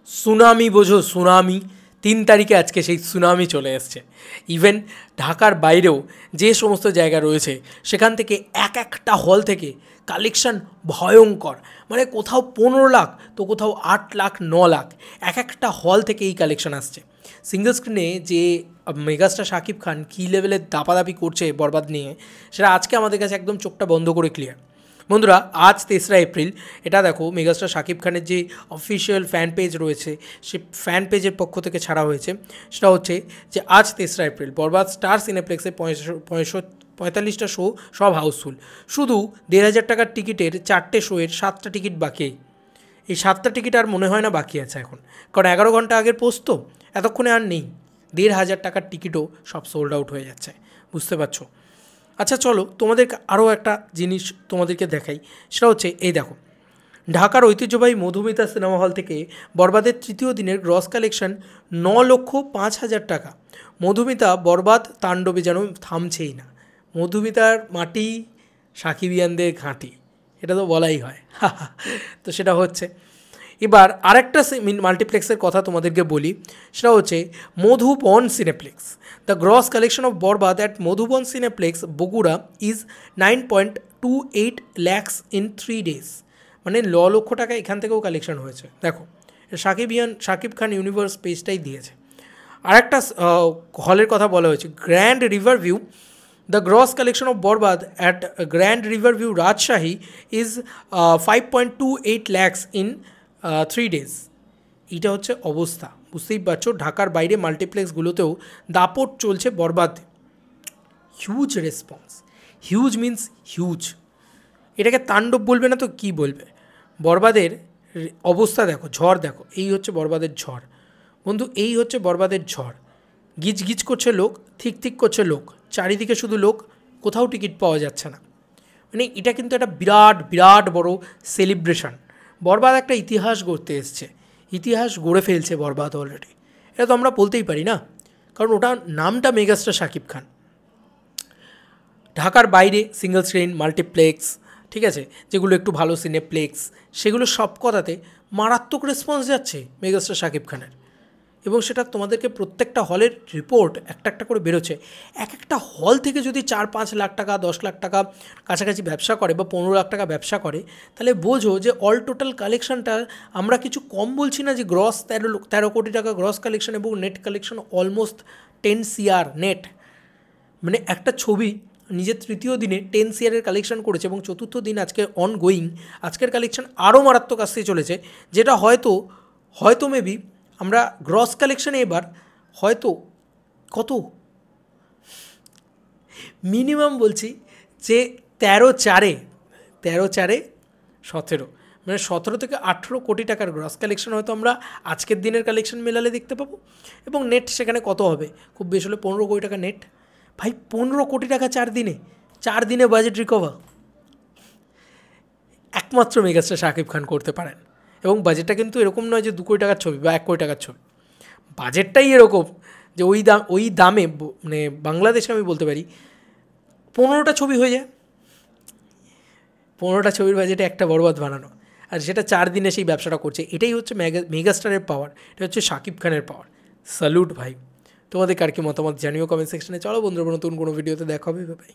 Tsunami বোঝো, tsunami. 3 তারিখে আজকে সেই সুনামি চলে এসছে। ইভেন ঢাকার বাইরেও যে সমস্ত জায়গা রয়েছে সেখান থেকে একটা হল থেকে কালেকশান ভয়ঙ্কর, মানে কোথাও 15 লাখ তো কোথাও 8 লাখ 9 লাখ, একটা হল থেকে এই কালেকশান আসছে। সিঙ্গল স্ক্রিনে যে মেগাস্টার শাকিব খান কী লেভেলের দাপাদাপি করছে বরবাদ নিয়ে, সেটা আজকে আমাদের কাছে একদম চোখটা বন্ধ করে ক্লিয়ার। বন্ধুরা, আজ 3রা এপ্রিল, এটা দেখো মেগাস্টার শাকিব খানের যে অফিসিয়াল ফ্যান পেজ রয়েছে সে ফ্যান পেজের পক্ষ থেকে ছাড়া হয়েছে। সেটা হচ্ছে যে আজ 3রা এপ্রিল বরবাদ স্টার সিনেপ্লেক্সে 45টা শো, সব হাউসফুল। শুধু 1,500 টাকার টিকিটের 4টে শোয়ের 7টা টিকিট বাকি। এই 7টা টিকিট আর মনে হয় না বাকি আছে এখন, কারণ 11 ঘন্টা আগের পোস্ট তো, এতক্ষণে আর নেই। 1,500 টাকার টিকিটও সব সোল্ড আউট হয়ে যাচ্ছে, বুঝতে পারছো? আচ্ছা চলো তোমাদেরকে আরও একটা জিনিস তোমাদেরকে দেখাই। সেটা হচ্ছে এই দেখো, ঢাকার ঐতিহ্যবাহী মধুমিতা সিনেমা হল থেকে বরবাদের 3য় দিনের গ্রস কালেকশন 9,05,000 টাকা। মধুমিতা বরবাদ তাণ্ডবে যেন থামছেই না। মধুমিতার মাটি সাকিবিয়ানদের ঘাঁটি, এটা তো বলাই হয়। তো সেটা হচ্ছে। এবার আরেকটা মাল্টিপ্লেক্সের কথা তোমাদেরকে বলি, সেটা হচ্ছে Madhuban cineplex. The gross collection of Borbaad at Madhuban cineplex Bogura is 9.28 lakhs in 3 days। মানে 9 লক্ষ টাকা এখান থেকেও কালেকশন হয়েছে। দেখো, শাকিব খান ইউনিভার্স পেজটাই দিয়েছে। আরেকটা হলের কথা বলা হয়েছে, grand river view. The gross collection of Borbad at Grand River View Rajshahi is 5.28 lakhs in 3 days। এটা হচ্ছে অবস্থা, বুঝতেই পারছো। ঢাকার বাইরে মাল্টিপ্লেক্সগুলোতেও দাপট চলছে বরবাদ। Huge response, huge means huge. এটাকে তাণ্ডব বলবে না তো কি বলবে? বরবাদের অবস্থা দেখো, ঝড় দেখো, এই হচ্ছে বরবাদের ঝড় বন্ধু, এই হচ্ছে বরবাদের ঝড়। গিজ গিজ করছে লোক, ঠিক ঠিক করছে লোক, চারিদিকে শুধু লোক, কোথাও টিকিট পাওয়া যাচ্ছে না। মানে এটা কিন্তু একটা বিরাট বিরাট বড় সেলিব্রেশন। বরবাদ একটা ইতিহাস গড়তে এসছে, ইতিহাস গড়ে ফেলছে বরবাদ অলরেডি। এটা তো আমরা বলতেই পারি না, কারণ ওটা নামটা মেগাস্টার শাকিব খান। ঢাকার বাইরে সিঙ্গল স্ক্রিন মাল্টিপ্লেক্স, ঠিক আছে, যেগুলো একটু ভালো সিনেপ্লেক্স, সেগুলো সব কথাতে মারাত্মক রেসপন্স যাচ্ছে মেগাস্টার শাকিব খানের। এবং সেটা তোমাদেরকে প্রত্যেকটা হলের রিপোর্ট একটা করে বেরোচ্ছে। একটা হল থেকে যদি 4-5 লাখ টাকা 10 লাখ টাকা কাছাকাছি ব্যবসা করে বা 15 লাখ টাকা ব্যবসা করে, তাহলে বোঝো যে অল টোটাল কালেকশনটা আমরা কিছু কম বলছি না, যে গ্রস 13 কোটি টাকা গ্রস কালেকশন এবং net collection almost 10 CR net. মানে একটা ছবি নিজের 3য় দিনে 10 CR কালেকশন করেছে এবং 4র্থ দিন আজকে অনগোয়িং, আজকের কালেকশন আরও মারাত্মক আসতে চলেছে, যেটা হয়তো মেবি আমরা গ্রস কালেকশানে এবার হয়তো কত মিনিমাম বলছি যে 13-4-17, মানে 17 থেকে 18 কোটি টাকার গ্রস কালেকশন হয়তো আমরা আজকের দিনের কালেকশন মেলালে দেখতে পাবো। এবং নেট সেখানে কত হবে? খুব বেশি হলে 15 কোটি টাকা নেট। ভাই 15 কোটি টাকা 4 দিনে বাজেট রিকভার একমাত্র মেগাস্টার শাকিব খান করতে পারেন। এবং বাজেটটা কিন্তু এরকম নয় যে 2 কোটি টাকার ছবি বা 1 কোটি টাকার ছবি, বাজেটটাই এরকম যে ওই দামে, মানে বাংলাদেশে আমি বলতে পারি 15টা ছবি হয়ে যায়। 15টা ছবির বাজেটে একটা বরবাদ বানানো, আর সেটা 4 দিনে সেই ব্যবসাটা করছে। এটাই হচ্ছে মেগাস্টারের পাওয়ার, এটা হচ্ছে শাকিব খানের পাওয়ার। স্যালুট ভাই। তোমাদের কার কি মতামত জানিও কমেন্ট সেকশনে। চলো বন্ধুরা, নতুন কোনো ভিডিওতে দেখা হবে, ভাই।